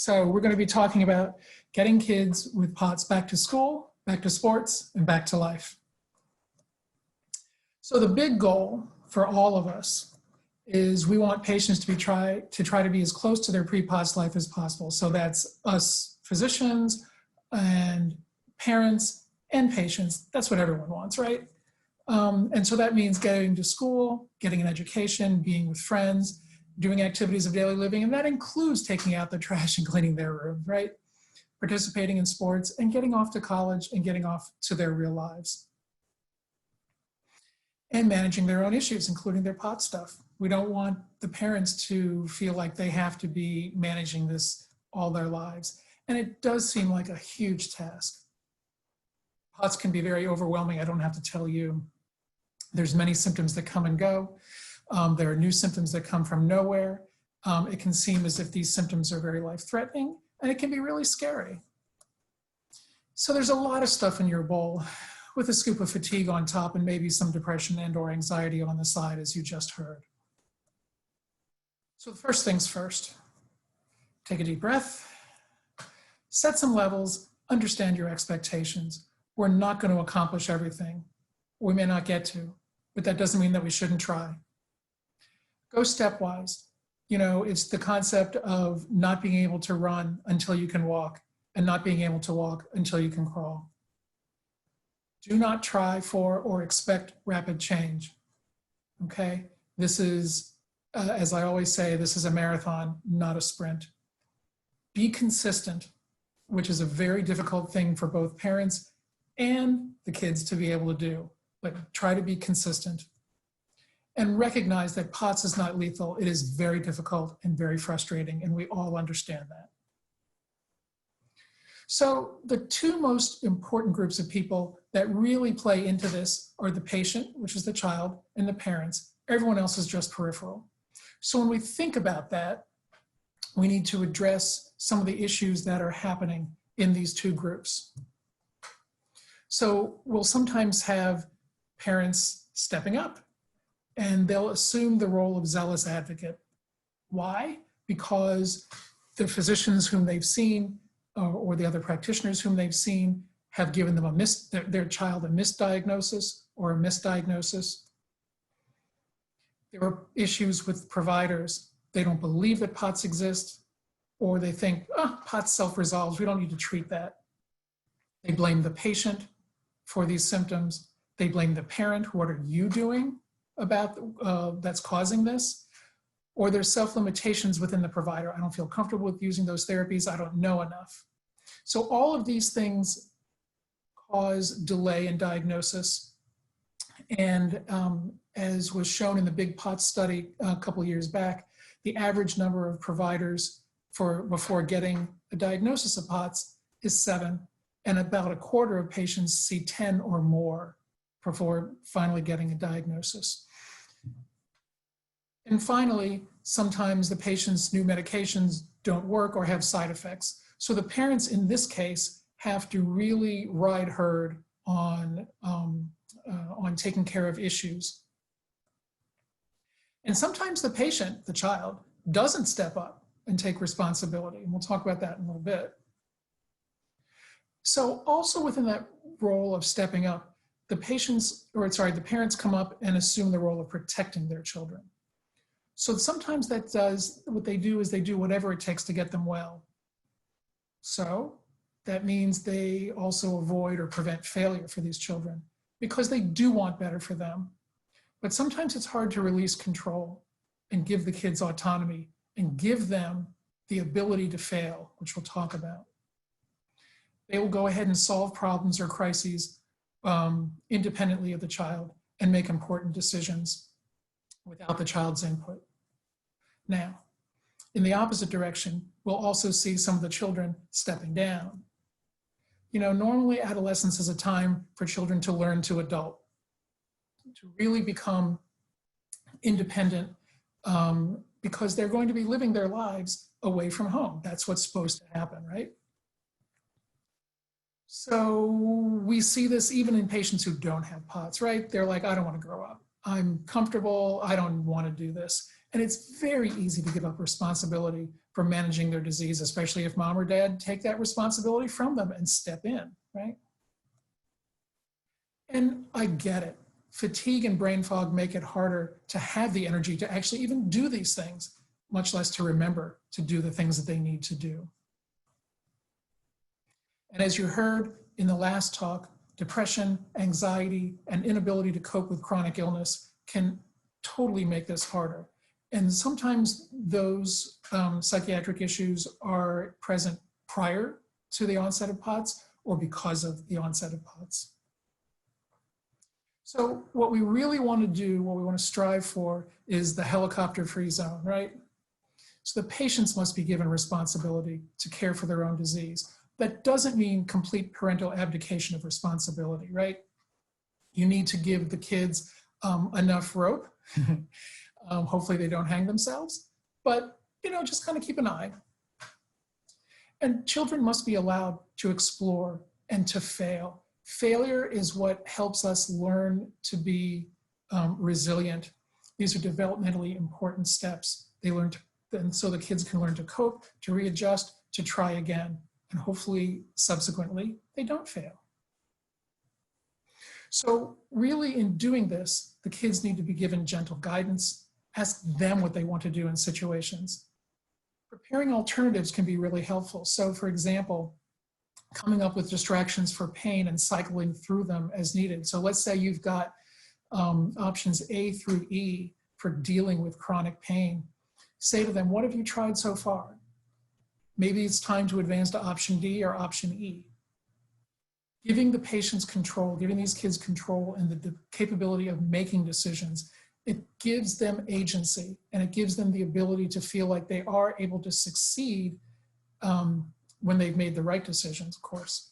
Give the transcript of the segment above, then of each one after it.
So we're going to be talking about getting kids with POTS back to school, back to sports, and back to life. So the big goal for all of us is we want patients to try to be as close to their pre-POTS life as possible. So that's us physicians and parents and patients. That's what everyone wants, right? And so that means getting to school, getting an education, being with friends, doing activities of daily living, and that includes taking out the trash and cleaning their room, right? Participating in sports and getting off to college and getting off to their real lives. And managing their own issues, including their POTS stuff. We don't want the parents to feel like they have to be managing this all their lives. And it does seem like a huge task. POTS can be very overwhelming. I don't have to tell you. There's many symptoms that come and go. There are new symptoms that come from nowhere. It can seem as if these symptoms are very life-threatening, and it can be really scary. So there's a lot of stuff in your bowl with a scoop of fatigue on top and maybe some depression and or anxiety on the side, as you just heard. So the first things first, take a deep breath, set some levels, understand your expectations. We're not going to accomplish everything. We may not get to, but that doesn't mean that we shouldn't try. Go stepwise. You know, it's the concept of not being able to run until you can walk and not being able to walk until you can crawl. Do not try for or expect rapid change, okay? This is, as I always say, this is a marathon, not a sprint. Be consistent, which is a very difficult thing for both parents and the kids to be able to do, but try to be consistent. And recognize that POTS is not lethal. It is very difficult and very frustrating, and we all understand that. So the two most important groups of people that really play into this are the patient, which is the child, and the parents. Everyone else is just peripheral. So when we think about that, we need to address some of the issues that are happening in these two groups. So we'll sometimes have parents stepping up, and they'll assume the role of zealous advocate. Why? Because the physicians whom they've seen or the other practitioners whom they've seen have given them their child a misdiagnosis or a misdiagnosis. There are issues with providers. They don't believe that POTS exist, or they think, oh, POTS self-resolves, we don't need to treat that. They blame the patient for these symptoms. They blame the parent, what are you doing about that's causing this? Or there's self-limitations within the provider. I don't feel comfortable with using those therapies. I don't know enough. So all of these things cause delay in diagnosis. And as was shown in the big POTS study a couple years back, the average number of providers before getting a diagnosis of POTS is 7, and about a quarter of patients see 10 or more before finally getting a diagnosis. And finally, sometimes the patient's new medications don't work or have side effects. So the parents in this case have to really ride herd on taking care of issues. And sometimes the patient, the child, doesn't step up and take responsibility. And we'll talk about that in a little bit. So also within that role of stepping up, the parents come up and assume the role of protecting their children. So sometimes what they do is they do whatever it takes to get them well. So that means they also avoid or prevent failure for these children because they do want better for them. But sometimes it's hard to release control and give the kids autonomy and give them the ability to fail, which we'll talk about. They will go ahead and solve problems or crises independently of the child and make important decisions without the child's input. Now, in the opposite direction, we'll also see some of the children stepping down. You know, normally adolescence is a time for children to learn to adult, to really become independent because they're going to be living their lives away from home. That's what's supposed to happen, right? So we see this even in patients who don't have POTS, right? They're like, I don't want to grow up. I'm comfortable. I don't want to do this. And it's very easy to give up responsibility for managing their disease, especially if mom or dad take that responsibility from them and step in, right? And I get it. Fatigue and brain fog make it harder to have the energy to actually even do these things, much less to remember to do the things that they need to do. And as you heard in the last talk, depression, anxiety, and inability to cope with chronic illness can totally make this harder. And sometimes those psychiatric issues are present prior to the onset of POTS or because of the onset of POTS. So what we really want to do, what we want to strive for, is the helicopter-free zone, right? So the patients must be given responsibility to care for their own disease. That doesn't mean complete parental abdication of responsibility, right? You need to give the kids enough rope. Hopefully they don't hang themselves, but just kind of keep an eye. And children must be allowed to explore and to fail. Failure is what helps us learn to be resilient. These are developmentally important steps. They learn to, and so the kids can learn to cope, to readjust, to try again, and hopefully subsequently they don't fail. So really in doing this, the kids need to be given gentle guidance, ask them what they want to do in situations. Preparing alternatives can be really helpful. So for example, coming up with distractions for pain and cycling through them as needed. So let's say you've got options A through E for dealing with chronic pain. Say to them, what have you tried so far? Maybe it's time to advance to option D or option E. Giving the patients control, giving these kids control and the capability of making decisions, it gives them agency and it gives them the ability to feel like they are able to succeed when they've made the right decisions, of course.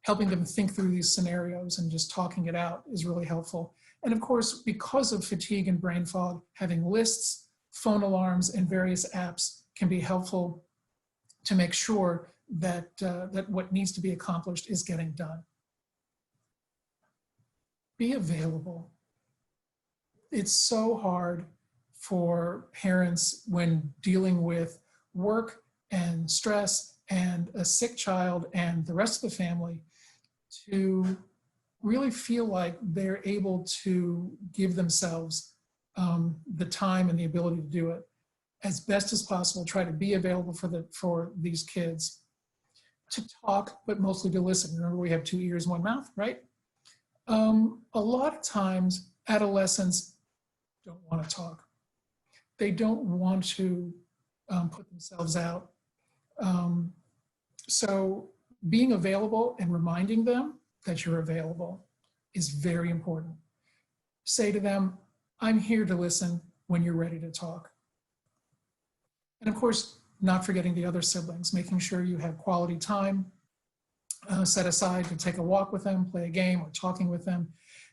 Helping them think through these scenarios and just talking it out is really helpful. And of course, because of fatigue and brain fog, having lists, phone alarms, and various apps can be helpful to make sure that, that what needs to be accomplished is getting done. Be available. It's so hard for parents when dealing with work and stress and a sick child and the rest of the family to really feel like they're able to give themselves the time and the ability to do it as best as possible. Try to be available for these kids, to talk, but mostly to listen. Remember, we have 2 ears, 1 mouth, right? A lot of times adolescents don't want to talk. They don't want to put themselves out. So being available and reminding them that you're available is very important. Say to them, I'm here to listen when you're ready to talk. And of course, not forgetting the other siblings, making sure you have quality time set aside to take a walk with them, play a game, or talking with them.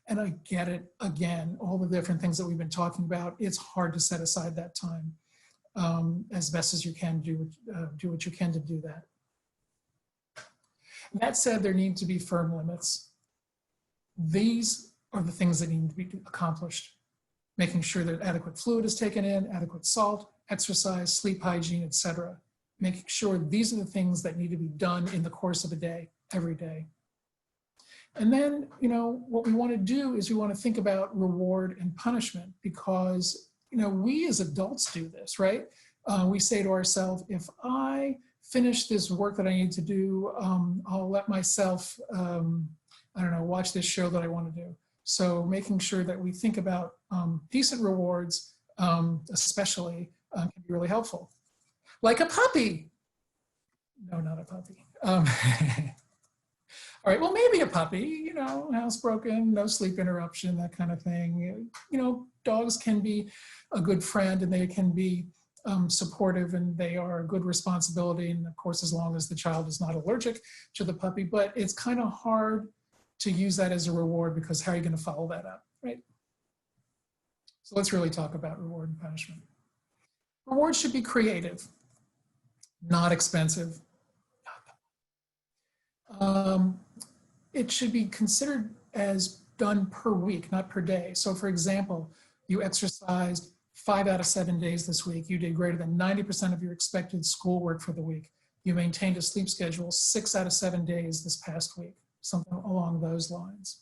And I get it, again, all the different things that we've been talking about, it's hard to set aside that time as best as you can do what you can to do that. That said, there need to be firm limits. These are the things that need to be accomplished. Making sure that adequate fluid is taken in, adequate salt, exercise, sleep hygiene, etc. Making sure these are the things that need to be done in the course of a day, every day. And then, what we want to do is we want to think about reward and punishment because, we as adults do this, right? We say to ourselves, if I finish this work that I need to do, I'll let myself, watch this show that I want to do. So making sure that we think about decent rewards, especially, can be really helpful. Like a puppy. No, not a puppy. All right, well, maybe a puppy, housebroken, no sleep interruption, that kind of thing. Dogs can be a good friend and they can be supportive and they are a good responsibility. And of course, as long as the child is not allergic to the puppy, but it's kind of hard to use that as a reward because how are you going to follow that up, right? So let's really talk about reward and punishment. Reward should be creative, not expensive. It should be considered as done per week, not per day. So for example, you exercised 5 out of 7 days this week. You did greater than 90% of your expected schoolwork for the week. You maintained a sleep schedule 6 out of 7 days this past week, something along those lines.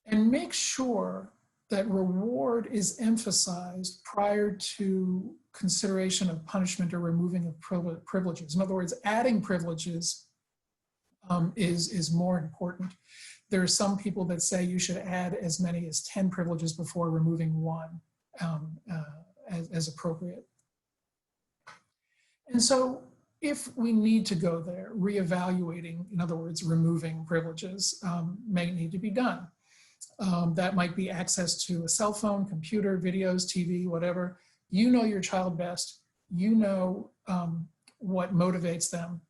And make sure that reward is emphasized prior to consideration of punishment or removing of privileges. In other words, adding privileges is more important. There are some people that say you should add as many as 10 privileges before removing one as appropriate. And so if we need to go there, reevaluating, in other words, removing privileges may need to be done. That might be access to a cell phone, computer, videos, TV, whatever. You know your child best. You know what motivates them.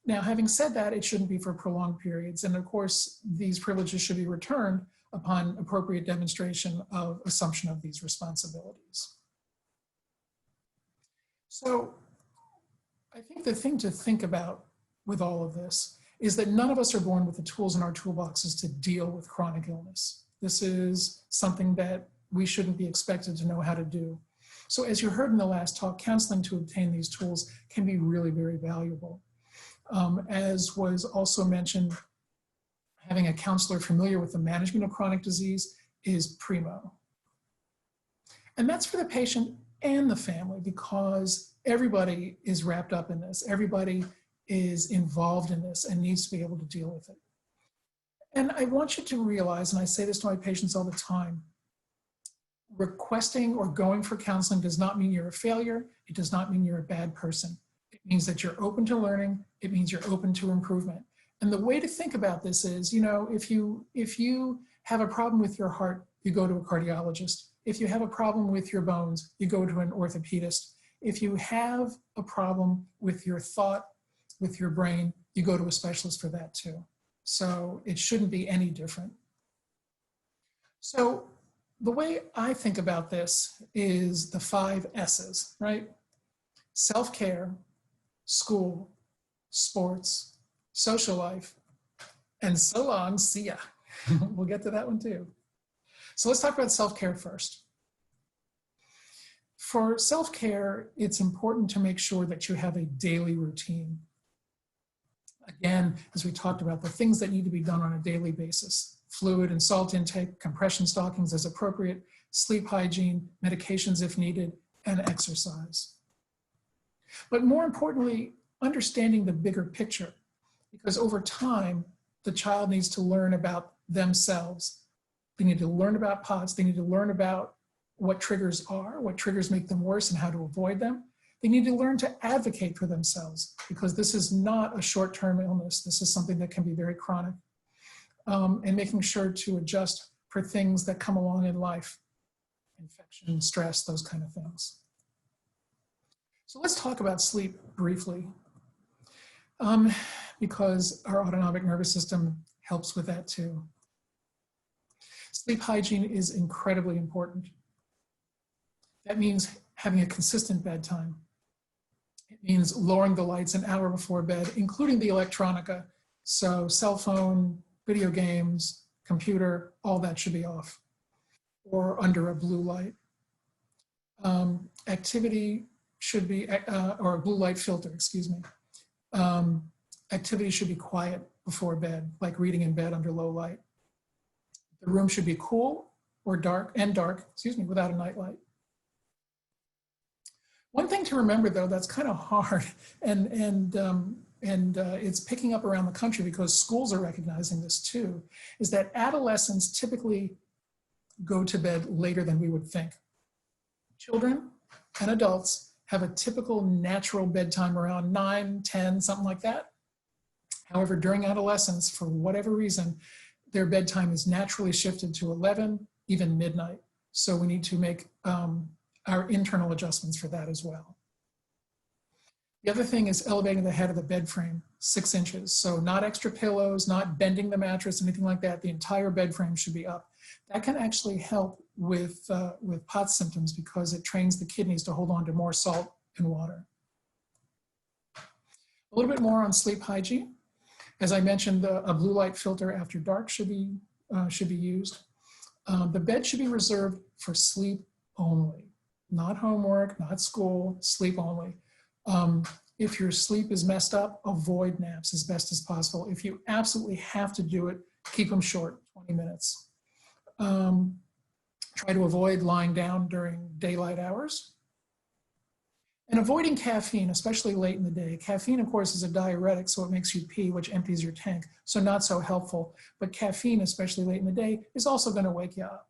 Now, having said that, it shouldn't be for prolonged periods. And of course, these privileges should be returned upon appropriate demonstration of assumption of these responsibilities. So I think the thing to think about with all of this is that none of us are born with the tools in our toolboxes to deal with chronic illness. This is something that we shouldn't be expected to know how to do. So as you heard in the last talk, counseling to obtain these tools can be really very valuable. As was also mentioned, having a counselor familiar with the management of chronic disease is primo. And that's for the patient and the family, because everybody is wrapped up in this. Everybody is involved in this and needs to be able to deal with it. And I want you to realize, and I say this to my patients all the time, requesting or going for counseling does not mean you're a failure. It does not mean you're a bad person. It means that you're open to learning. It means you're open to improvement. And the way to think about this is, you know, if you have a problem with your heart, you go to a cardiologist. If you have a problem with your bones, you go to an orthopedist. If you have a problem with your thought, with your brain, you go to a specialist for that too. So it shouldn't be any different. So the way I think about this is the 5 S's, right? Self-care, school, sports, social life, and so long, see ya. We'll get to that one too. So let's talk about self-care first. For self-care, it's important to make sure that you have a daily routine. Again, as we talked about, the things that need to be done on a daily basis: fluid and salt intake, compression stockings as appropriate, sleep hygiene, medications if needed, and exercise. But more importantly, understanding the bigger picture, because over time, the child needs to learn about themselves. They need to learn about POTS. They need to learn about what triggers are, what triggers make them worse, and how to avoid them. They need to learn to advocate for themselves, because this is not a short-term illness. This is something that can be very chronic. And making sure to adjust for things that come along in life, infection, stress, those kind of things. So let's talk about sleep briefly, because our autonomic nervous system helps with that too. Sleep hygiene is incredibly important. That means having a consistent bedtime. It means lowering the lights an hour before bed, including the electronica. So cell phone, video games, computer, all that should be off, or under a blue light. Activity should be, or a blue light filter, excuse me. Activity should be quiet before bed, like reading in bed under low light. The room should be cool or dark, without a nightlight. One thing to remember, though, that's kind of hard, and it's picking up around the country because schools are recognizing this too, is that adolescents typically go to bed later than we would think. Children and adults have a typical natural bedtime around 9, 10, something like that. However, during adolescence, for whatever reason, their bedtime is naturally shifted to 11, even midnight. So we need to make our internal adjustments for that as well. The other thing is elevating the head of the bed frame 6 inches. So not extra pillows, not bending the mattress, anything like that. The entire bed frame should be up. That can actually help with POTS symptoms because it trains the kidneys to hold on to more salt and water. A little bit more on sleep hygiene. As I mentioned, a blue light filter after dark should be used. The bed should be reserved for sleep only. Not homework, not school, sleep only. If your sleep is messed up, avoid naps as best as possible. If you absolutely have to do it, keep them short, 20 minutes. Try to avoid lying down during daylight hours. And avoiding caffeine, especially late in the day. Caffeine, of course, is a diuretic, so it makes you pee, which empties your tank, so not so helpful. But caffeine, especially late in the day, is also going to wake you up.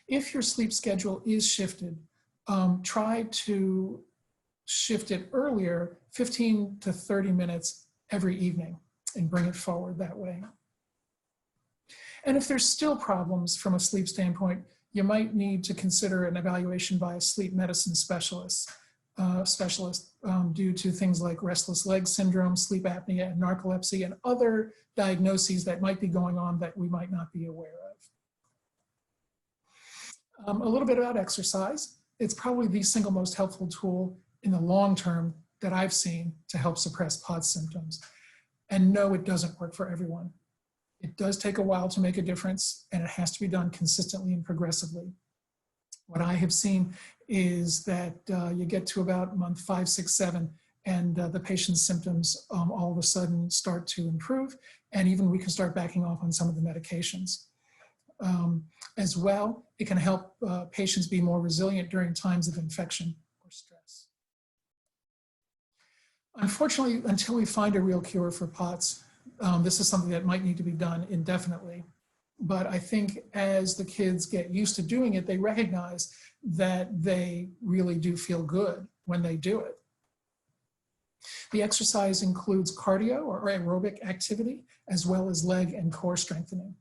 If your sleep schedule is shifted, try to shift it earlier, 15 to 30 minutes every evening, and bring it forward that way. And if there's still problems from a sleep standpoint, you might need to consider an evaluation by a sleep medicine specialist due to things like restless leg syndrome, sleep apnea, and narcolepsy, and other diagnoses that might be going on that we might not be aware of. A little bit about exercise. It's probably the single most helpful tool in the long term that I've seen to help suppress POTS symptoms. And no, it doesn't work for everyone. It does take a while to make a difference, and it has to be done consistently and progressively. What I have seen is that you get to about month 5, 6, 7, and the patient's symptoms all of a sudden start to improve, and even we can start backing off on some of the medications. As well, it can help patients be more resilient during times of infection or stress. Unfortunately, until we find a real cure for POTS, this is something that might need to be done indefinitely. But I think as the kids get used to doing it, they recognize that they really do feel good when they do it. The exercise includes cardio or aerobic activity, as well as leg and core strengthening.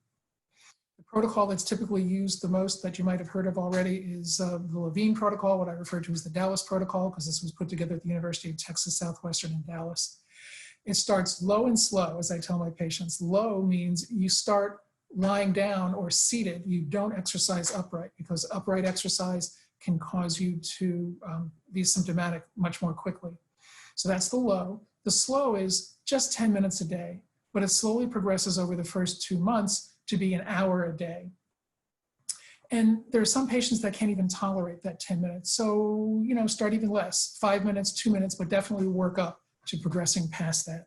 The protocol that's typically used the most that you might have heard of already is the Levine protocol, what I refer to as the Dallas protocol, because this was put together at the University of Texas Southwestern in Dallas. It starts low and slow, as I tell my patients. Low means you start lying down or seated. You don't exercise upright, because upright exercise can cause you to be symptomatic much more quickly. So that's the low. The slow is just 10 minutes a day, but it slowly progresses over the first 2 months to be an hour a day. And there are some patients that can't even tolerate that 10 minutes. So, start even less, 5 minutes, 2 minutes, but definitely work up to progressing past that.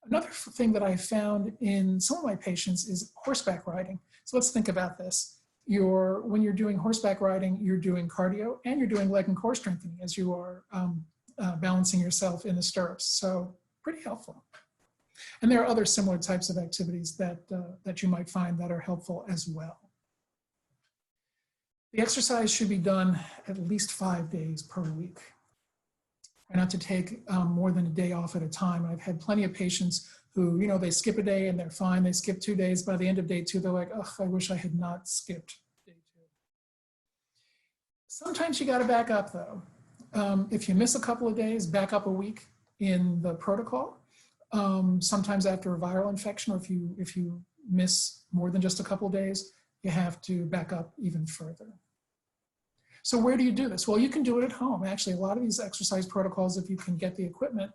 Another thing that I found in some of my patients is horseback riding. So let's think about this. When you're doing horseback riding, you're doing cardio and you're doing leg and core strengthening as you are balancing yourself in the stirrups. So pretty helpful. And there are other similar types of activities that you might find that are helpful as well. The exercise should be done at least 5 days per week. Try not to take more than a day off at a time. I've had plenty of patients who, they skip a day and they're fine. They skip 2 days. By the end of day 2, they're like, oh, I wish I had not skipped day 2. Sometimes you got to back up though. If you miss a couple of days, back up a week in the protocol. Sometimes after a viral infection, or if you miss more than just a couple of days, you have to back up even further. So where do you do this? Well, you can do it at home. Actually, a lot of these exercise protocols, if you can get the equipment,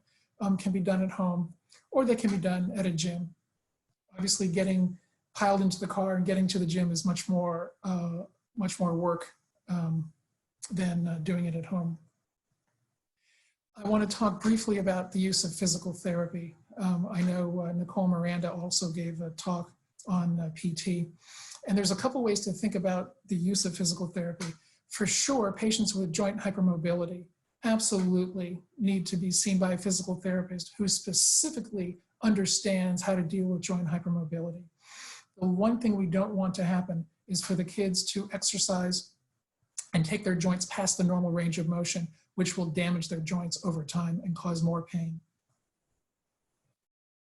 can be done at home, or they can be done at a gym. Obviously, getting piled into the car and getting to the gym is much more work than doing it at home. I want to talk briefly about the use of physical therapy. I know Nicole Miranda also gave a talk on PT, and there's a couple ways to think about the use of physical therapy. For sure, patients with joint hypermobility absolutely need to be seen by a physical therapist who specifically understands how to deal with joint hypermobility. The one thing we don't want to happen is for the kids to exercise and take their joints past the normal range of motion, which will damage their joints over time and cause more pain.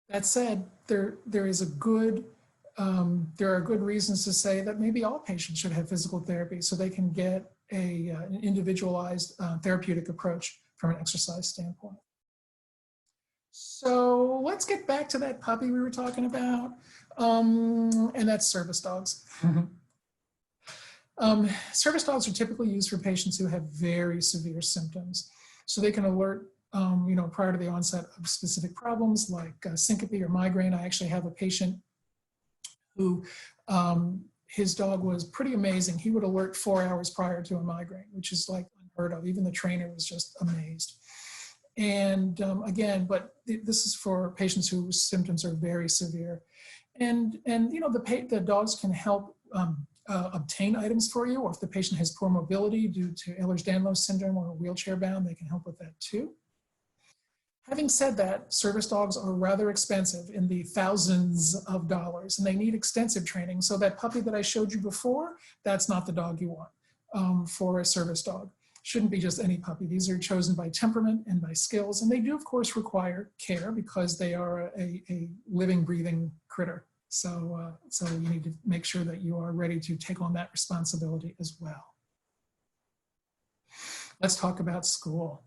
That said, there are good reasons to say that maybe all patients should have physical therapy so they can get an individualized therapeutic approach from an exercise standpoint. So let's get back to that puppy we were talking about, and that's service dogs. Service dogs are typically used for patients who have very severe symptoms. So they can alert, prior to the onset of specific problems like syncope or migraine. I actually have a patient who his dog was pretty amazing. He would alert 4 hours prior to a migraine, which is like unheard of. Even the trainer was just amazed. And again, but this is for patients whose symptoms are very severe. And you know, the dogs can help obtain items for you, or if the patient has poor mobility due to Ehlers-Danlos syndrome or wheelchair bound, they can help with that too. Having said that, service dogs are rather expensive, in the thousands of dollars, and they need extensive training. So that puppy that I showed you before, that's not the dog you want for a service dog. Shouldn't be just any puppy. These are chosen by temperament and by skills, and they do of course require care because they are a living, breathing critter. So, so you need to make sure that you are ready to take on that responsibility as well. Let's talk about school.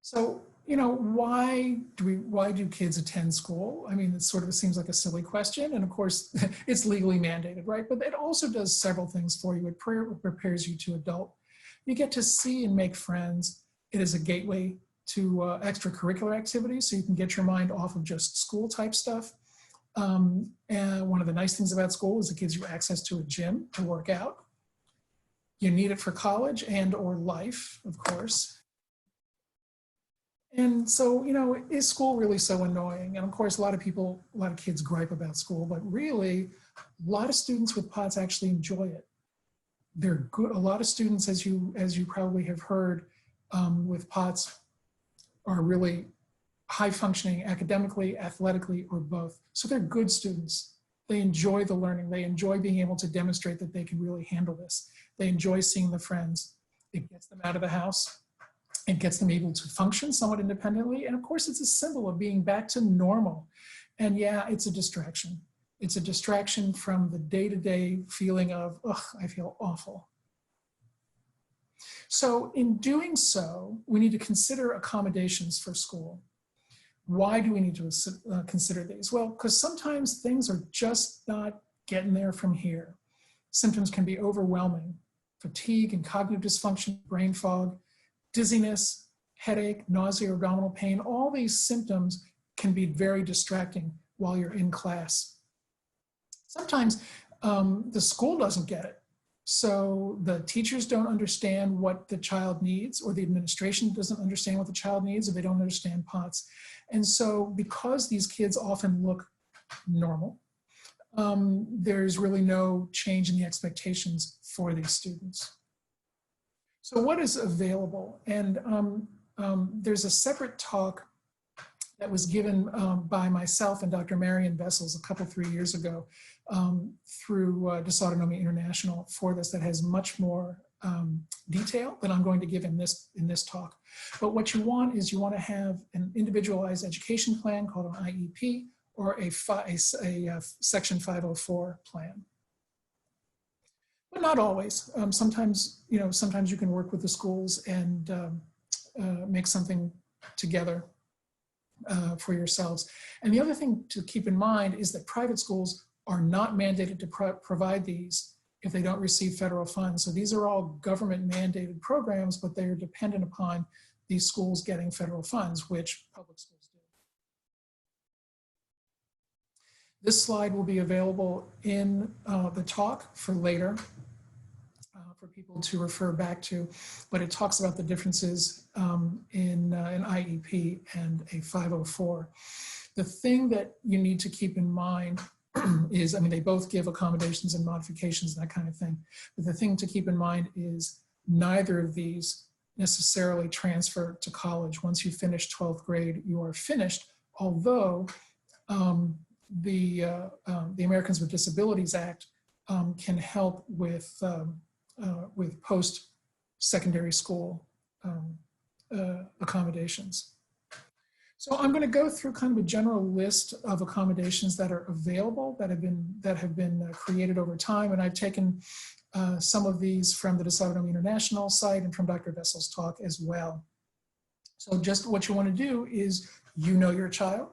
So, you know, why do kids attend school? I mean, it sort of seems like a silly question, and of course it's legally mandated, right? But it also does several things for you. It prepares you to adult. You get to see and make friends. It is a gateway to extracurricular activities, so you can get your mind off of just school type stuff. And one of the nice things about school is it gives you access to a gym to work out. You need it for college and or life, of course. And so, you know, is school really so annoying? And of course, a lot of kids gripe about school, but really, a lot of students with POTS actually enjoy it. They're good. A lot of students, as you probably have heard, with POTS are really high functioning academically, athletically, or both. So they're good students. They enjoy the learning. They enjoy being able to demonstrate that they can really handle this. They enjoy seeing the friends. It gets them out of the house. It gets them able to function somewhat independently. And of course, it's a symbol of being back to normal. And yeah, it's a distraction. It's a distraction from the day-to-day feeling of, ugh, I feel awful. So in doing so, we need to consider accommodations for school. Why do we need to consider these? Well, because sometimes things are just not getting there from here. Symptoms can be overwhelming. Fatigue and cognitive dysfunction, brain fog, dizziness, headache, nausea, abdominal pain, all these symptoms can be very distracting while you're in class. Sometimes the school doesn't get it. So the teachers don't understand what the child needs, or the administration doesn't understand what the child needs, or they don't understand POTS. And so because these kids often look normal, there's really no change in the expectations for these students. So what is available? And there's a separate talk that was given by myself and Dr. Marion Bessels a 3 years ago through Dysautonomia International for this, that has much more detail than I'm going to give in this talk. But what you want is you want to have an individualized education plan called an IEP, or a Section 504 plan. But not always. Sometimes you can work with the schools and make something together for yourselves. And the other thing to keep in mind is that private schools are not mandated to provide these if they don't receive federal funds. So these are all government mandated programs, but they are dependent upon these schools getting federal funds, which public schools do. This slide will be available in the talk for later for people to refer back to, but it talks about the differences in an IEP and a 504. The thing that you need to keep in mind is, I mean, they both give accommodations and modifications, that kind of thing. But the thing to keep in mind is neither of these necessarily transfer to college. Once you finish 12th grade, you are finished, although the Americans with Disabilities Act can help with post-secondary school accommodations. So I'm going to go through kind of a general list of accommodations that are available, that have been created over time, and I've taken some of these from the Dysautonomia International site and from Dr. Vessel's talk as well. So just what you want to do is, you know your child,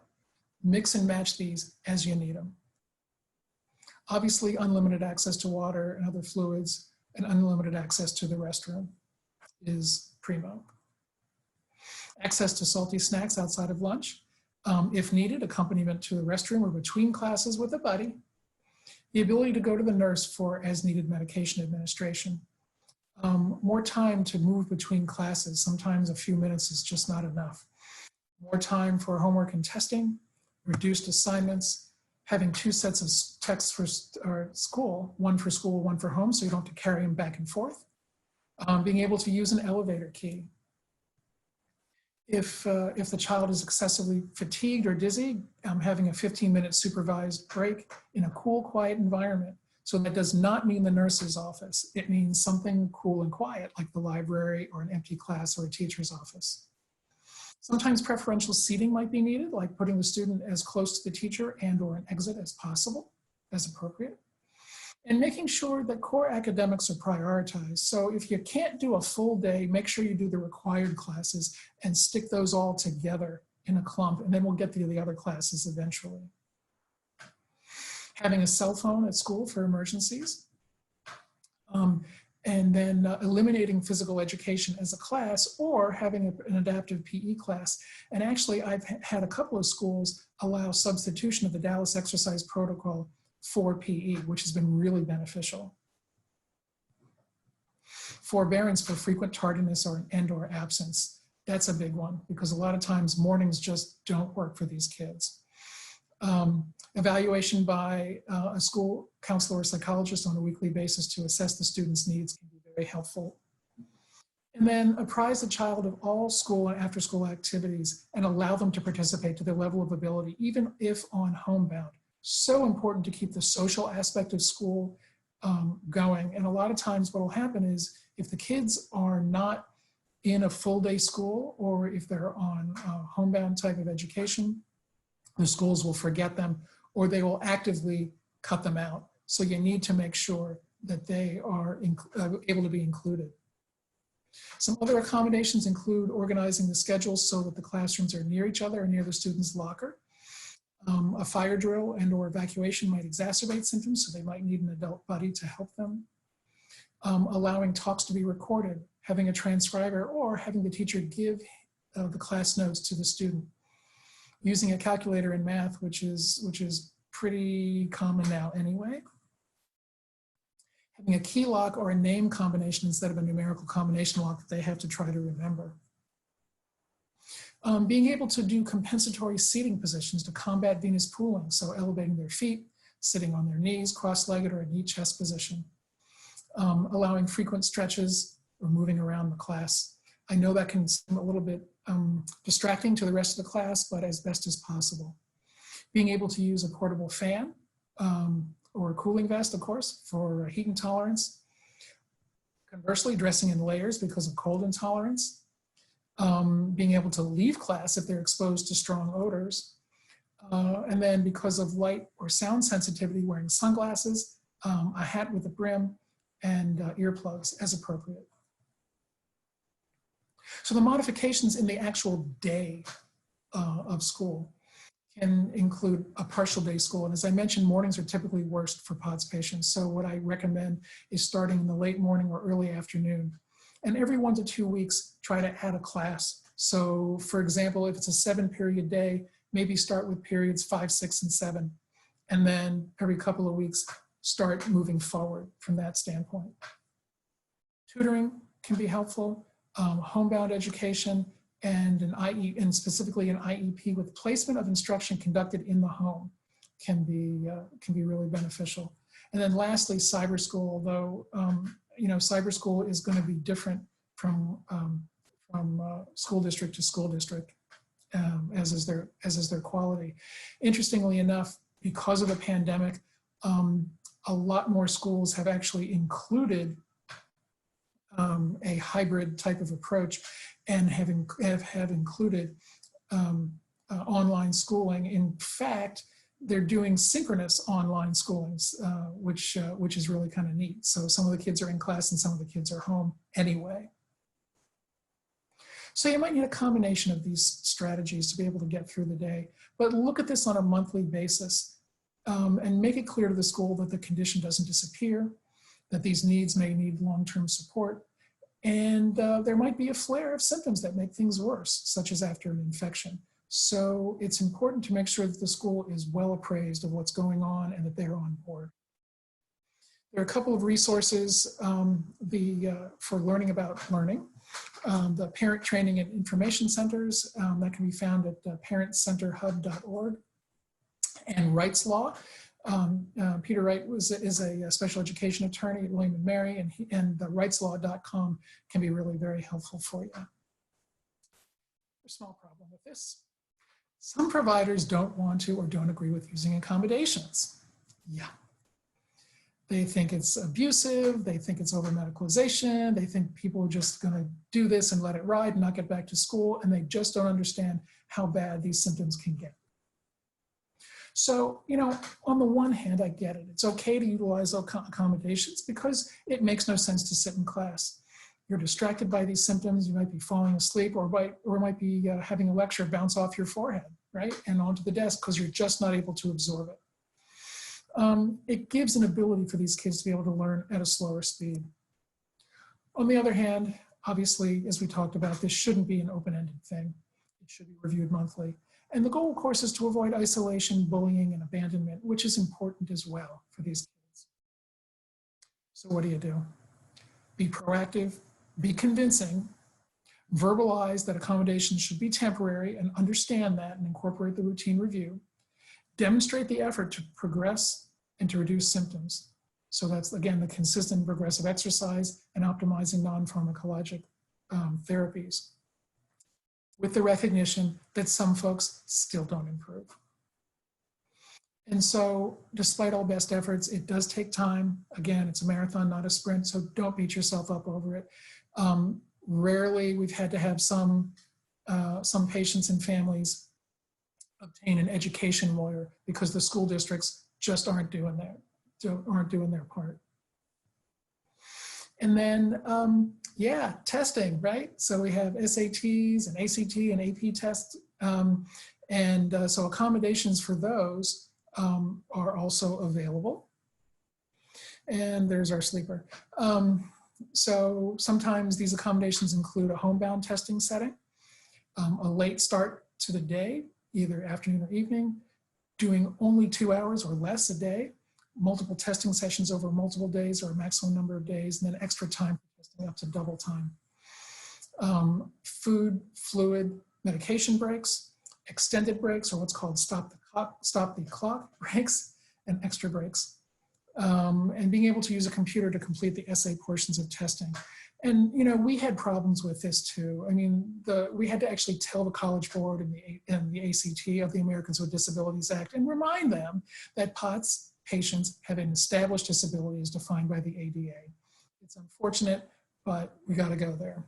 mix and match these as you need them. Obviously, unlimited access to water and other fluids and unlimited access to the restroom is primo. Access to salty snacks outside of lunch. If needed, accompaniment to the restroom or between classes with a buddy. The ability to go to the nurse for as needed medication administration. More time to move between classes. Sometimes a few minutes is just not enough. More time for homework and testing, reduced assignments, having 2 sets of texts for school, one for home, so you don't have to carry them back and forth. Being able to use an elevator key. If the child is excessively fatigued or dizzy, having a 15-minute supervised break in a cool, quiet environment. So that does not mean the nurse's office. It means something cool and quiet, like the library or an empty class or a teacher's office. Sometimes preferential seating might be needed, like putting the student as close to the teacher and or an exit as possible, as appropriate. And making sure that core academics are prioritized. So if you can't do a full day, make sure you do the required classes and stick those all together in a clump, and then we'll get to the other classes eventually. Having a cell phone at school for emergencies. And then eliminating physical education as a class, or having an adaptive PE class. And actually, I've had a couple of schools allow substitution of the Dallas exercise protocol for PE, which has been really beneficial. Forbearance for frequent tardiness and/or absence. That's a big one, because a lot of times mornings just don't work for these kids. Evaluation by a school counselor or psychologist on a weekly basis to assess the student's needs can be very helpful. And then apprise the child of all school and after school activities and allow them to participate to their level of ability, even if on homebound. So important to keep the social aspect of school going. And a lot of times what will happen is if the kids are not in a full day school, or if they're on a homebound type of education, the schools will forget them, or they will actively cut them out. So you need to make sure that they are able to be included. Some other accommodations include organizing the schedules so that the classrooms are near each other or near the student's locker. A fire drill and or evacuation might exacerbate symptoms, so they might need an adult buddy to help them. Allowing talks to be recorded, having a transcriber, or having the teacher give the class notes to the student. Using a calculator in math, which is pretty common now anyway. Having a key lock or a name combination instead of a numerical combination lock that they have to try to remember. Being able to do compensatory seating positions to combat venous pooling, so elevating their feet, sitting on their knees, cross-legged, or a knee chest position. Allowing frequent stretches or moving around the class. I know that can seem a little bit distracting to the rest of the class, but as best as possible. Being able to use a portable fan or a cooling vest, of course, for heat intolerance. Conversely, dressing in layers because of cold intolerance. Being able to leave class if they're exposed to strong odors. And then because of light or sound sensitivity, wearing sunglasses, a hat with a brim, and earplugs as appropriate. So the modifications in the actual day of school can include a partial day school. And as I mentioned, mornings are typically worst for POTS patients. So what I recommend is starting in the late morning or early afternoon. And every 1 to 2 weeks, try to add a class. So for example, if it's a 7-period day, maybe start with periods 5, 6, and 7. And then every couple of weeks, start moving forward from that standpoint. Tutoring can be helpful. Homebound education and and specifically an IEP with placement of instruction conducted in the home can be really beneficial. And then lastly, cyber school, although cyber school is going to be different from school district to school district, as is their quality. Interestingly enough, because of the pandemic, a lot more schools have actually included a hybrid type of approach and have included online schooling. In fact, they're doing synchronous online schoolings, which is really kind of neat. So some of the kids are in class and some of the kids are home anyway. So you might need a combination of these strategies to be able to get through the day, but look at this on a monthly basis and make it clear to the school that the condition doesn't disappear, that these needs may need long-term support, and there might be a flare of symptoms that make things worse, such as after an infection. So it's important to make sure that the school is well appraised of what's going on and that they're on board. There are a couple of resources for learning about learning. The Parent Training and Information Centers that can be found at parentcenterhub.org, and Wright's Law. Peter Wright is a special education attorney at William & Mary, and the wrightslaw.com can be really very helpful for you. There's a small problem with this. Some providers don't want to or don't agree with using accommodations. Yeah. They think it's abusive, they think it's over-medicalization, they think people are just gonna do this and let it ride and not get back to school, and they just don't understand how bad these symptoms can get. So, you know, on the one hand, I get it. It's okay to utilize accommodations because it makes no sense to sit in class. You're distracted by these symptoms, you might be falling asleep or might be having a lecture bounce off your forehead, right? And onto the desk because you're just not able to absorb it. It gives an ability for these kids to be able to learn at a slower speed. On the other hand, obviously, as we talked about, this shouldn't be an open-ended thing. It should be reviewed monthly. And the goal, of course, is to avoid isolation, bullying, and abandonment, which is important as well for these kids. So what do? Be proactive, be convincing, verbalize that accommodations should be temporary and understand that and incorporate the routine review. Demonstrate the effort to progress and to reduce symptoms. So that's, again, the consistent progressive exercise and optimizing non-pharmacologic therapies, with the recognition that some folks still don't improve. And so despite all best efforts, it does take time. Again, it's a marathon, not a sprint, so don't beat yourself up over it. Rarely we've had to have some patients and families obtain an education lawyer because the school districts just aren't doing their part. And then, yeah, testing, right? So we have SATs and ACT and AP tests. So accommodations for those are also available. And there's our sleeper. So sometimes these accommodations include a homebound testing setting, a late start to the day, either afternoon or evening, doing only 2 hours or less a day, multiple testing sessions over multiple days or a maximum number of days, and then extra time for testing up to double time. Food, fluid, medication breaks, extended breaks, or what's called stop the clock breaks, and extra breaks. And being able to use a computer to complete the essay portions of testing. And, you know, we had problems with this too. I mean, we had to actually tell the College Board and the ACT of the Americans with Disabilities Act and remind them that POTS patients have an established disability as defined by the ADA. It's unfortunate, but we got to go there.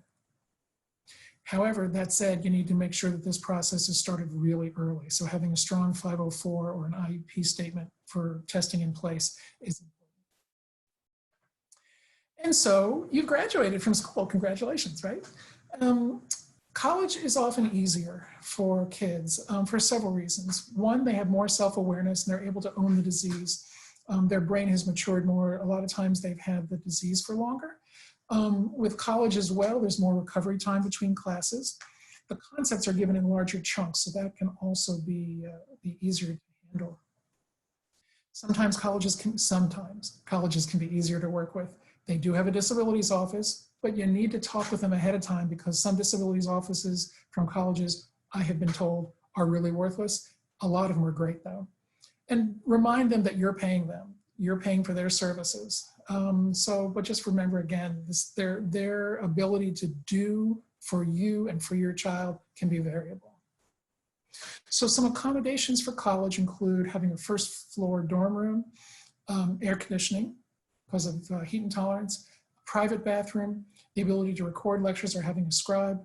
However, that said, you need to make sure that this process is started really early. So having a strong 504 or an IEP statement for testing in place is important. And so you've graduated from school, congratulations, right? College is often easier for kids for several reasons. One, they have more self-awareness and they're able to own the disease. Their brain has matured more. A lot of times they've had the disease for longer. With college as well, there's more recovery time between classes. The concepts are given in larger chunks, so that can also be easier to handle. Sometimes colleges can be easier to work with. They do have a disabilities office, but you need to talk with them ahead of time because some disabilities offices from colleges, I have been told, are really worthless. A lot of them are great though. And remind them that you're paying them. You're paying for their services. But just remember again, their ability to do for you and for your child can be variable. So some accommodations for college include having a first floor dorm room, air conditioning because of heat intolerance, private bathroom, the ability to record lectures or having a scribe,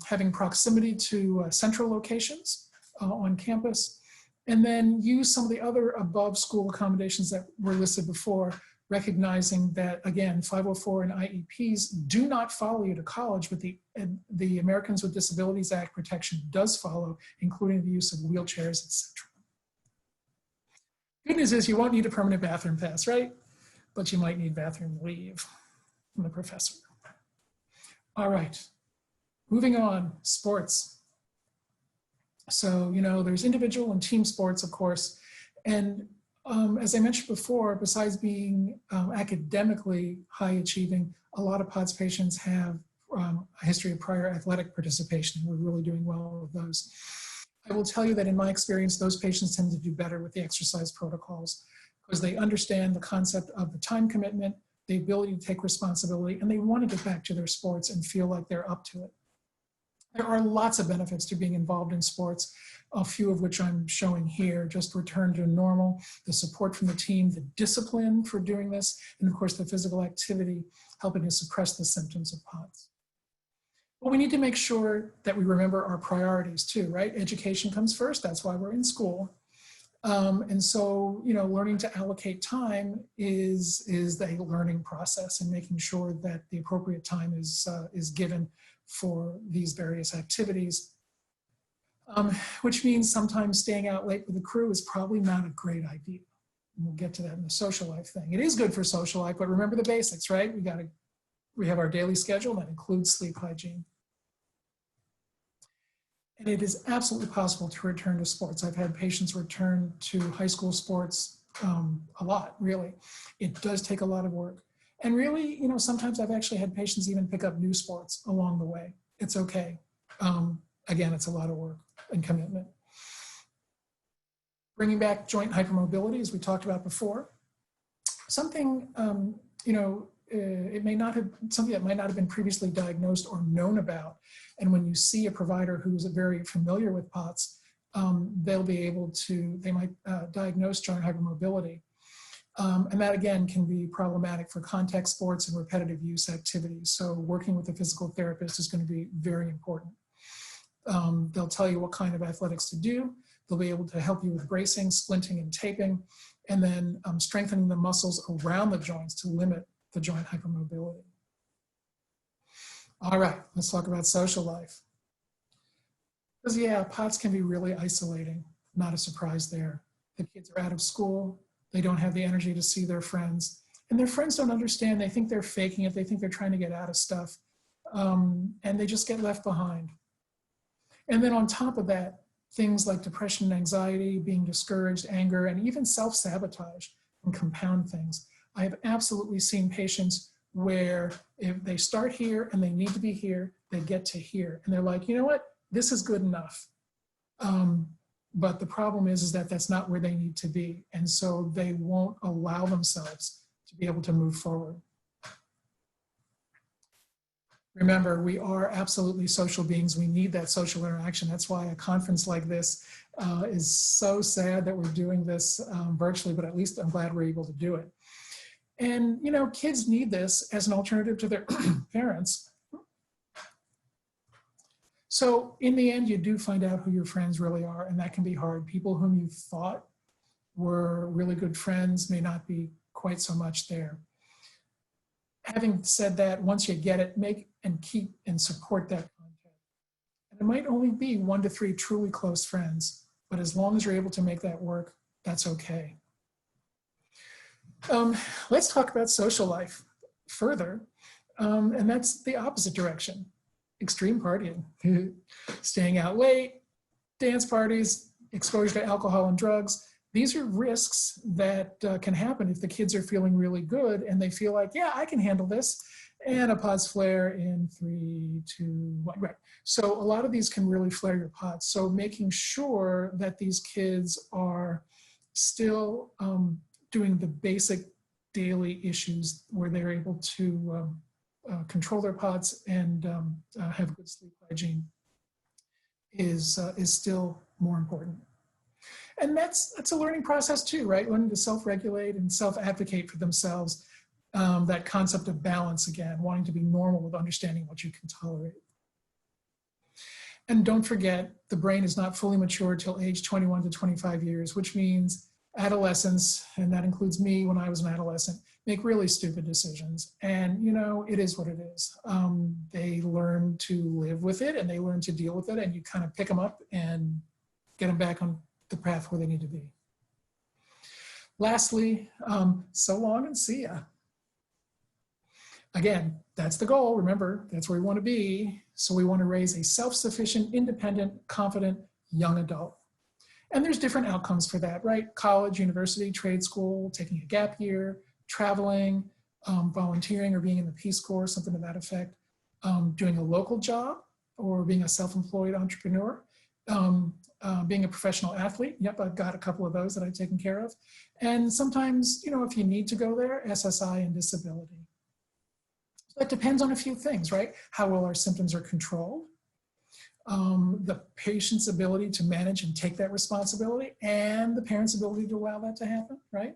having proximity to central locations on campus, and then use some of the other above school accommodations that were listed before, recognizing that, again, 504 and IEPs do not follow you to college, but the Americans with Disabilities Act protection does follow, including the use of wheelchairs, etc. Good news is you won't need a permanent bathroom pass, right? But you might need bathroom leave from the professor. All right, moving on, sports. So, you know, there's individual and team sports, of course, and As I mentioned before, besides being academically high achieving, a lot of POTS patients have a history of prior athletic participation. We're really doing well with those. I will tell you that in my experience, those patients tend to do better with the exercise protocols because they understand the concept of the time commitment, the ability to take responsibility, and they want to get back to their sports and feel like they're up to it. There are lots of benefits to being involved in sports, a few of which I'm showing here. Just return to normal, the support from the team, the discipline for doing this, and of course the physical activity helping to suppress the symptoms of POTS. But we need to make sure that we remember our priorities too, right? Education comes first, that's why we're in school. And so, learning to allocate time is a learning process, and making sure that the appropriate time is given for these various activities, which means sometimes staying out late with the crew is probably not a great idea. And we'll get to that in the social life thing. It is good for social life, but remember the basics, right? We have our daily schedule that includes sleep hygiene. And it is absolutely possible to return to sports. I've had patients return to high school sports a lot, really. It does take a lot of work. And really, sometimes I've actually had patients even pick up new sports along the way. It's okay. Again, it's a lot of work and commitment. Bringing back joint hypermobility, as we talked about before. Something, it may not have, something that might not have been previously diagnosed or known about. And when you see a provider who's very familiar with POTS, they might diagnose joint hypermobility. And that again can be problematic for contact sports and repetitive use activities. So working with a physical therapist is going to be very important. They'll tell you what kind of athletics to do. They'll be able to help you with bracing, splinting, and taping, and then strengthening the muscles around the joints to limit the joint hypermobility. All right, let's talk about social life. Because yeah, POTS can be really isolating, not a surprise there. The kids are out of school, they don't have the energy to see their friends, and their friends don't understand. They think they're faking it, they think they're trying to get out of stuff, and they just get left behind. And then on top of that, things like depression and anxiety, being discouraged, anger, and even self-sabotage can compound things. I have absolutely seen patients where if they start here and they need to be here, they get to here. And they're like, you know what, this is good enough. But the problem is that that's not where they need to be. And so they won't allow themselves to be able to move forward. Remember, we are absolutely social beings. We need that social interaction. That's why a conference like this is so sad that we're doing this virtually, but at least I'm glad we're able to do it. And, kids need this as an alternative to their parents. So in the end, you do find out who your friends really are, and that can be hard. People whom you thought were really good friends may not be quite so much there. Having said that, once you get it, make and keep and support that contact. And it might only be 1 to 3 truly close friends, but as long as you're able to make that work, that's okay. Let's talk about social life further, and that's the opposite direction. Extreme partying, staying out late, dance parties, exposure to alcohol and drugs. These are risks that can happen if the kids are feeling really good and they feel like, yeah, I can handle this. And a POTS flare in 3, 2, 1, right. So a lot of these can really flare your POTS. So making sure that these kids are still doing the basic daily issues where they're able to control their POTS and have good sleep hygiene is still more important. And that's a learning process too, right? Learning to self-regulate and self-advocate for themselves. That concept of balance again, wanting to be normal with understanding what you can tolerate. And don't forget, the brain is not fully mature till age 21 to 25 years, which means adolescents, and that includes me when I was an adolescent, make really stupid decisions. And it is what it is. They learn to live with it and they learn to deal with it, and you kind of pick them up and get them back on the path where they need to be. Lastly, so long and see ya. Again, that's the goal. Remember, that's where we want to be. So we want to raise a self-sufficient, independent, confident young adult. And there's different outcomes for that, right? College, university, trade school, taking a gap year, traveling, volunteering or being in the Peace Corps, something to that effect, doing a local job or being a self-employed entrepreneur, being a professional athlete. Yep, I've got a couple of those that I've taken care of. And sometimes, you know, if you need to go there, SSI and disability. So that depends on a few things, right? How well our symptoms are controlled, the patient's ability to manage and take that responsibility, and the parent's ability to allow that to happen, right?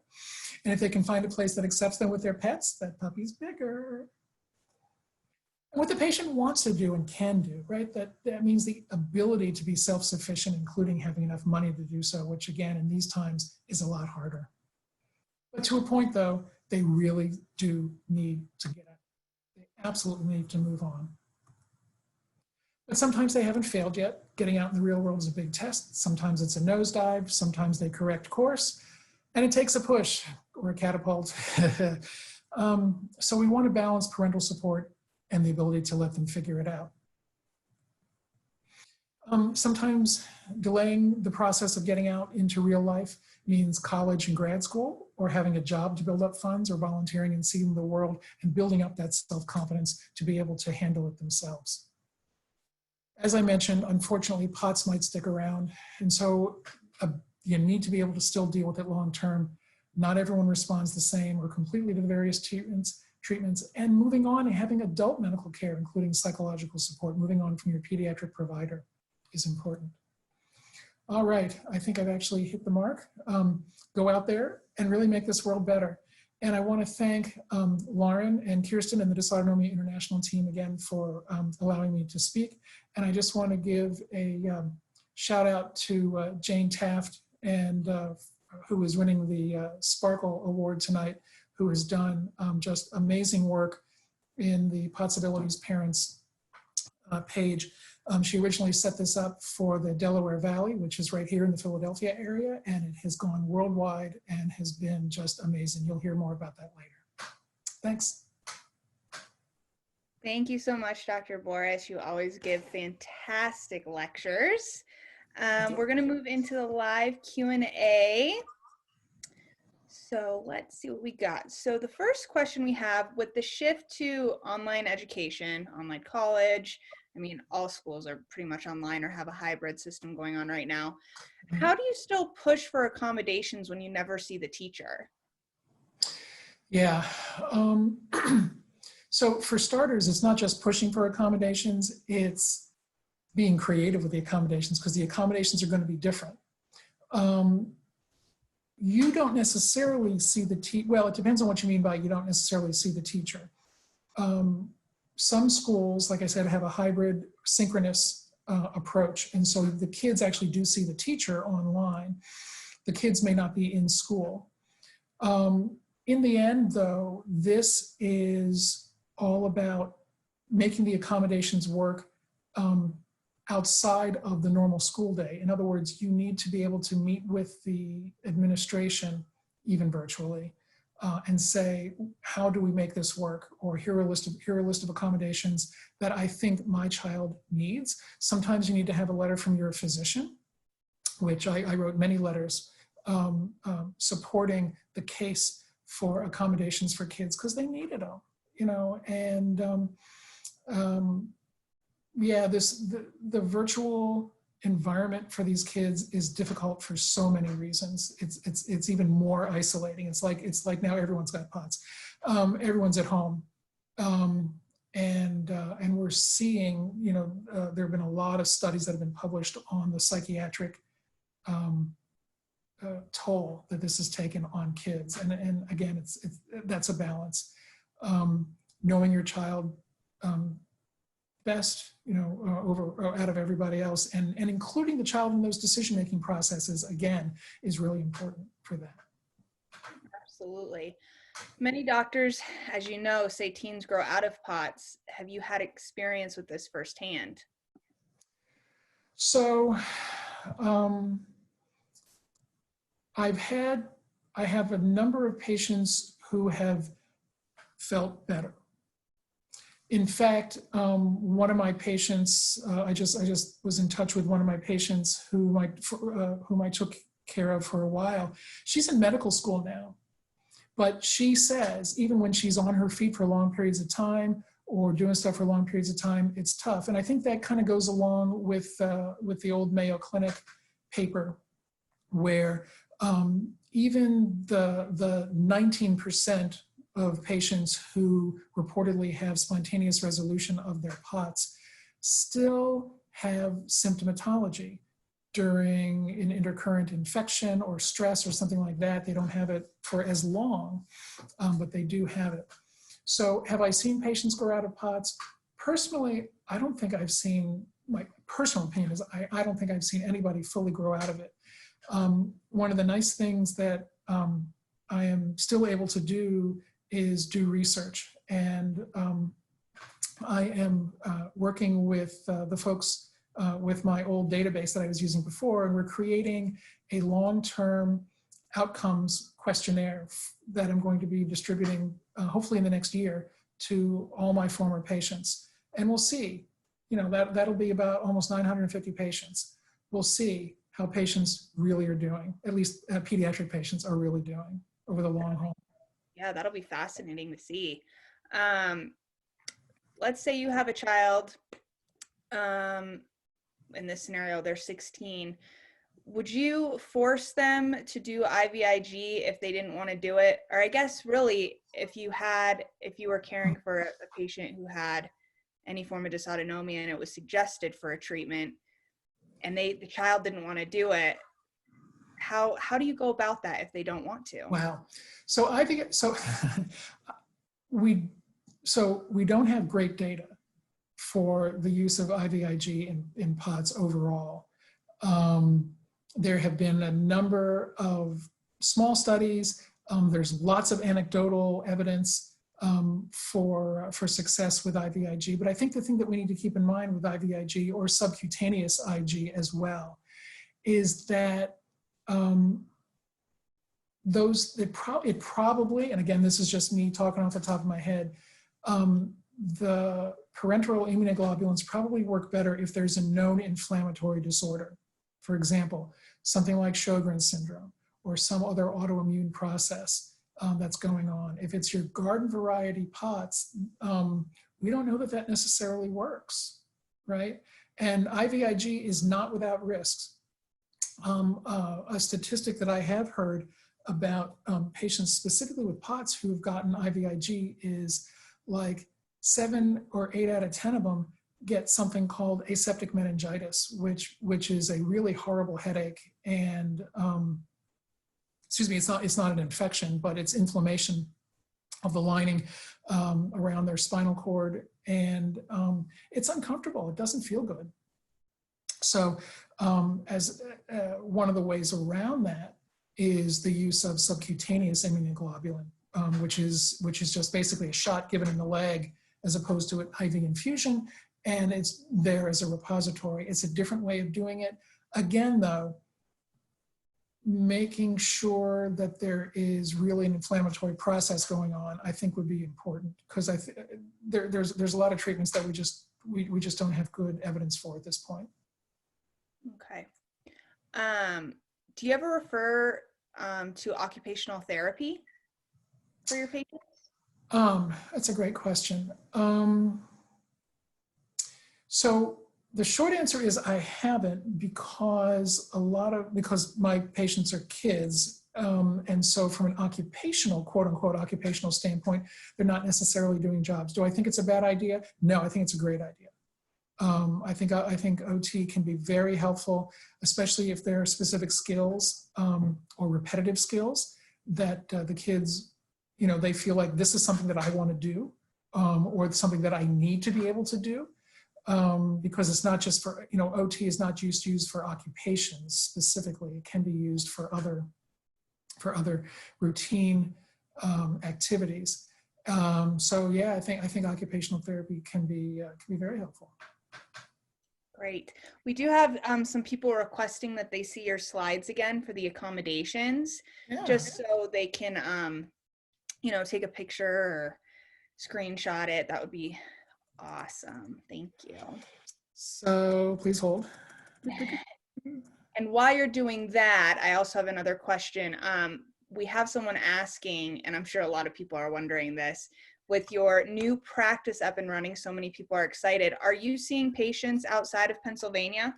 And if they can find a place that accepts them with their pets, that puppy's bigger. And what the patient wants to do and can do, right? That means the ability to be self-sufficient, including having enough money to do so, which again, in these times is a lot harder. But to a point though, they really do need to get out. They absolutely need to move on. But sometimes they haven't failed yet. Getting out in the real world is a big test. Sometimes it's a nosedive, sometimes they correct course, and it takes a push or a catapult. So we want to balance parental support and the ability to let them figure it out. Sometimes delaying the process of getting out into real life means college and grad school, or having a job to build up funds, or volunteering and seeing the world and building up that self-confidence to be able to handle it themselves. As I mentioned, unfortunately, POTS might stick around, and so you need to be able to still deal with it long-term. Not everyone responds the same or completely to the various treatments, and moving on and having adult medical care, including psychological support, moving on from your pediatric provider is important. All right, I think I've actually hit the mark. Go out there and really make this world better. And I want to thank Lauren and Kirsten and the Dysautonomia International team again for allowing me to speak. And I just want to give a shout out to Jane Taft, and who is winning the Sparkle Award tonight, who has done just amazing work in the Possibilities Parents page. She originally set this up for the Delaware Valley, which is right here in the Philadelphia area, and it has gone worldwide and has been just amazing. You'll hear more about that later. Thanks. Thank you so much, Dr. Boris. You always give fantastic lectures. We're going to move into the live Q&A. So let's see what we got. So the first question we have, with the shift to online education, online college, I mean, all schools are pretty much online or have a hybrid system going on right now. How do you still push for accommodations when you never see the teacher? Yeah. So for starters, it's not just pushing for accommodations, it's being creative with the accommodations, because the accommodations are going to be different. You don't necessarily see the teacher. Well, it depends on what you mean by you don't necessarily see the teacher. Some schools, like I said, have a hybrid synchronous approach. And so the kids actually do see the teacher online. The kids may not be in school. In the end, though, this is all about making the accommodations work outside of the normal school day. In other words, you need to be able to meet with the administration, even virtually, and say, how do we make this work? Or here are a list of accommodations that I think my child needs. Sometimes you need to have a letter from your physician, which I wrote many letters supporting the case for accommodations for kids, because they needed them, you know. And yeah, the virtual environment for these kids is difficult for so many reasons. It's even more isolating. It's like now everyone's got POTS. Everyone's at home, and we're seeing, you know, there have been a lot of studies that have been published on the psychiatric toll that this has taken on kids. And again, that's a balance. Knowing your child best, you know, out of everybody else, and including the child in those decision-making processes, again, is really important for that. Absolutely. Many doctors, as you know, say teens grow out of POTS. Have you had experience with this firsthand? So I have a number of patients who have felt better. In fact, one of my patients, I just was in touch with one of my patients whom I took care of for a while. She's in medical school now, but she says even when she's on her feet for long periods of time or doing stuff for long periods of time, it's tough. And I think that kind of goes along with the old Mayo Clinic paper, where even the 19% of patients who reportedly have spontaneous resolution of their POTS still have symptomatology during an intercurrent infection or stress or something like that. They don't have it for as long, but they do have it. So have I seen patients grow out of POTS? Personally, I don't think I've seen, my personal opinion is I don't think I've seen anybody fully grow out of it. One of the nice things that I am still able to do is do research. And I am working with the folks with my old database that I was using before, and we're creating a long-term outcomes questionnaire that I'm going to be distributing hopefully in the next year to all my former patients. And we'll see, that'll be about almost 950 patients. We'll see how patients really are doing, at least pediatric patients are really doing over the long haul. Yeah, that'll be fascinating to see. Let's say you have a child, in this scenario, they're 16. Would you force them to do IVIG if they didn't want to do it? Or I guess really, if you were caring for a patient who had any form of dysautonomia and it was suggested for a treatment and the child didn't want to do it, how do you go about that if they don't want to? Wow. So I think, we don't have great data for the use of IVIG in POTS overall. There have been a number of small studies. There's lots of anecdotal evidence for success with IVIG, but I think the thing that we need to keep in mind with IVIG or subcutaneous IG as well is that it probably, and again, this is just me talking off the top of my head, the parenteral immunoglobulins probably work better if there's a known inflammatory disorder. For example, something like Sjogren's syndrome or some other autoimmune process that's going on. If it's your garden variety POTS, we don't know that necessarily works, right? And IVIG is not without risks. A statistic that I have heard about patients specifically with POTS who have gotten IVIG is like 7 or 8 out of 10 of them get something called aseptic meningitis, which is a really horrible headache. And it's not an infection, but it's inflammation of the lining around their spinal cord, and it's uncomfortable. It doesn't feel good. So as one of the ways around that is the use of subcutaneous immunoglobulin, which is just basically a shot given in the leg as opposed to an IV infusion, and it's there as a repository. It's a different way of doing it. Again, though, making sure that there is really an inflammatory process going on, I think would be important, because there's a lot of treatments that we just don't have good evidence for at this point. Okay. Do you ever refer to occupational therapy for your patients? That's a great question. So the short answer is I haven't, because my patients are kids. And so from an occupational, quote unquote, occupational standpoint, they're not necessarily doing jobs. Do I think it's a bad idea? No, I think it's a great idea. I think OT can be very helpful, especially if there are specific skills or repetitive skills that the kids, they feel like this is something that I want to do, or something that I need to be able to do, because it's not just for, OT is not just used for occupations specifically. It can be used for other routine activities. So yeah, I think occupational therapy can be very helpful. Great. We do have some people requesting that they see your slides again for the accommodations, just so they can, take a picture or screenshot it. That would be Awesome. Thank you. So please hold. And while you're doing that, I also have another question. We have someone asking, and I'm sure a lot of people are wondering this, with your new practice up and running, so many people are excited. Are you seeing patients outside of Pennsylvania?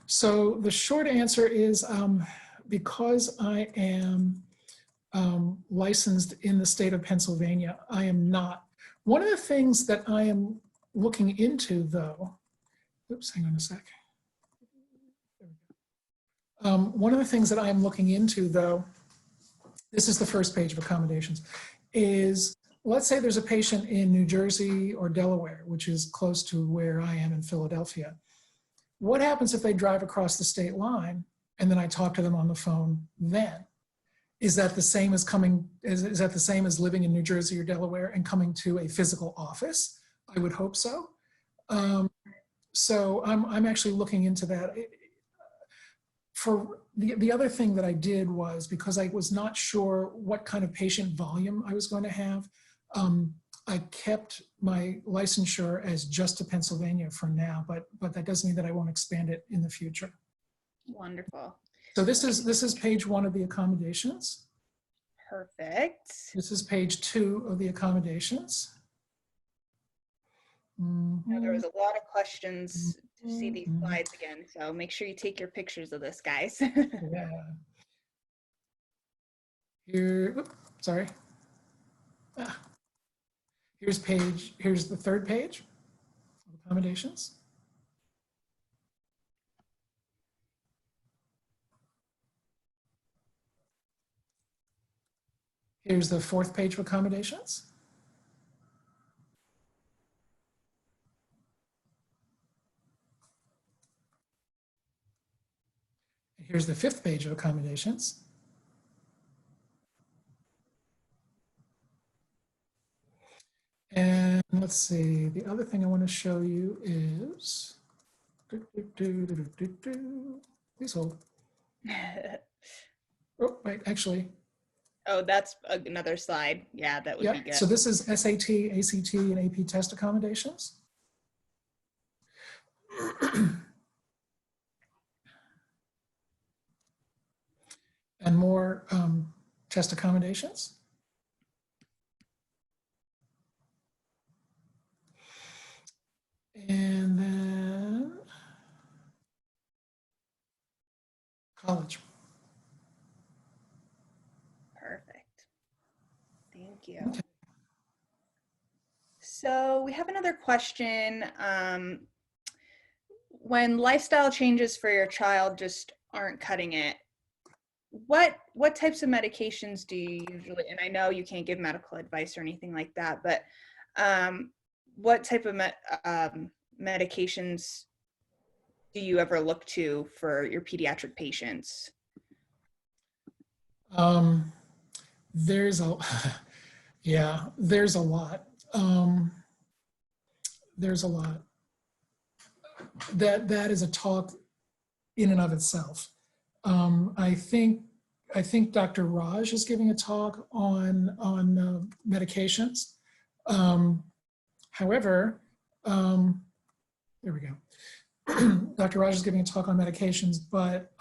So the short answer is because I am licensed in the state of Pennsylvania, I am not. One of the things that I am looking into, though, oops, hang on a sec. One of the things that I am looking into, though, this is the first page of accommodations, is let's say there's a patient in New Jersey or Delaware, which is close to where I am in Philadelphia. What happens if they drive across the state line and then I talk to them on the phone then? Is that the same as is that the same as living in New Jersey or Delaware and coming to a physical office? I would hope so. So I'm actually looking into that. For the other thing that I did was, because I was not sure what kind of patient volume I was going to have, I kept my licensure as just to Pennsylvania for now, but that doesn't mean that I won't expand it in the future. Wonderful. So this is page 1 of the accommodations. Perfect. This is page 2 of the accommodations. Now, there was a lot of questions to see these slides again, so make sure you take your pictures of this, guys. Yeah. Here, oops, sorry. Here's the third page of accommodations. Here's the fourth page of accommodations. Here's the fifth page of accommodations. And let's see, the other thing I want to show you is, please hold. Oh, wait, actually. Oh, that's another slide. Yeah, that would be good. So this is SAT, ACT, and AP test accommodations. And more test accommodations. And then college. Perfect. Thank you. Okay. So we have another question. When lifestyle changes for your child just aren't cutting it, what types of medications do you usually, and I know you can't give medical advice or anything like that, but what type of medications do you ever look to for your pediatric patients? There's a, yeah, there's a lot. There's a lot. That is a talk in and of itself. I think Dr. Raj is giving a talk on medications. However, there we go. Dr. Raj is giving a talk on medications, but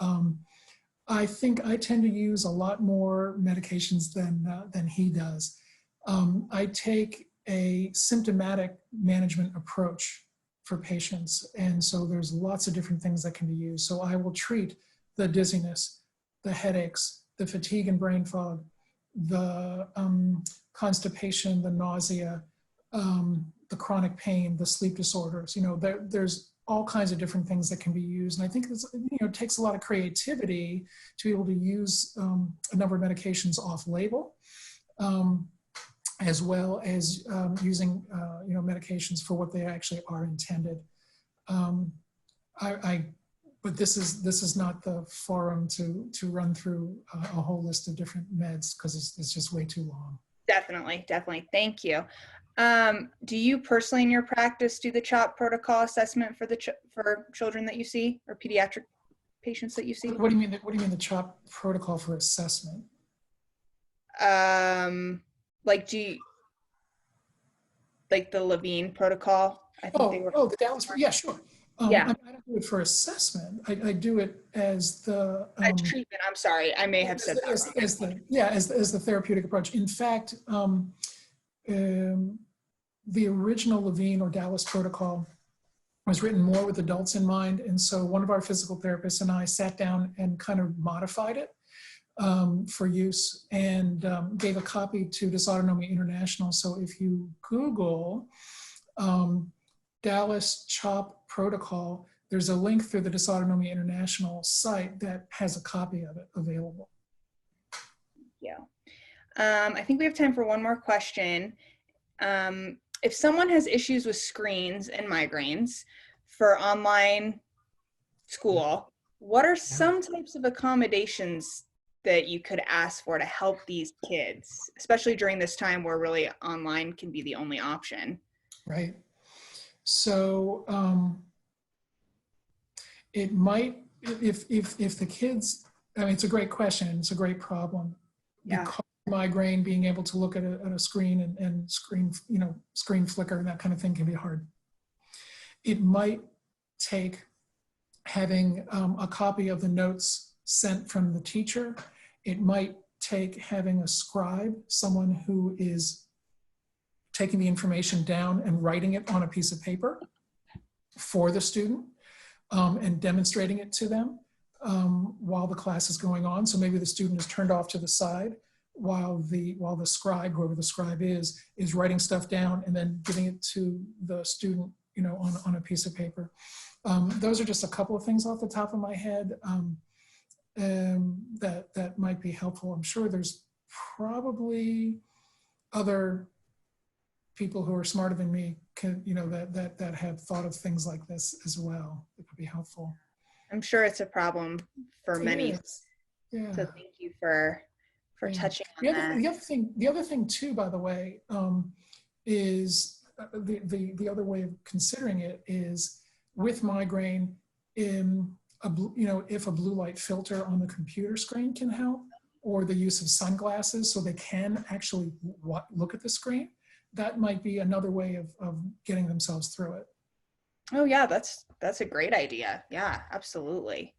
I think I tend to use a lot more medications than he does. I take a symptomatic management approach for patients, and so there's lots of different things that can be used. So I will treat the dizziness, the headaches, the fatigue and brain fog, the constipation, the nausea, the chronic pain, the sleep disorders. You know, there's all kinds of different things that can be used. And I think it's, you know, it takes a lot of creativity to be able to use a number of medications off label, as well as using, you know, medications for what they actually are intended. But this is not the forum to run through a whole list of different meds, because it's just way too long. Definitely. Thank you. Do you personally in your practice do the CHOP protocol assessment for for children that you see, or pediatric patients that you see? What do you mean? What do you mean the CHOP protocol for assessment? Like, do you, like the Levine protocol. I think they were. The Dallas, yeah, sure. Yeah, I don't do it for assessment. I do it as the treatment. I'm sorry, I may have said that wrong. as the therapeutic approach. In fact, the original Levine or Dallas protocol was written more with adults in mind, and so one of our physical therapists and I sat down and kind of modified it for use, and gave a copy to Dysautonomia International. So if you Google Dallas CHOP protocol, there's a link through the Dysautonomia International site that has a copy of it available. Yeah. I think we have time for one more question. If someone has issues with screens and migraines for online school, what are some types of accommodations that you could ask for to help these kids, especially during this time where really online can be the only option? Right. So it might, if the kids, I mean, it's a great question. It's a great problem. Yeah. Because migraine, being able to look at a screen and screen flicker and that kind of thing can be hard. It might take having a copy of the notes sent from the teacher. It might take having a scribe, someone who is taking the information down and writing it on a piece of paper for the student and demonstrating it to them while the class is going on. So maybe the student is turned off to the side while the scribe, whoever the scribe is writing stuff down and then giving it to the student, on a piece of paper. Those are just a couple of things off the top of my head that might be helpful. I'm sure there's probably other people who are smarter than me that have thought of things like this as well. It could be helpful. I'm sure it's a problem for many. Yeah. So thank you for touching on that. The other thing too, by the way, is the other way of considering it is with migraine. If a blue light filter on the computer screen can help, or the use of sunglasses so they can actually look at the screen, that might be another way of getting themselves through it. Oh yeah, that's a great idea. Yeah, absolutely.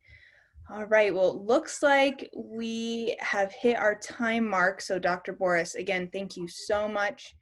All right, well, looks like we have hit our time mark. So Dr. Boris, again, thank you so much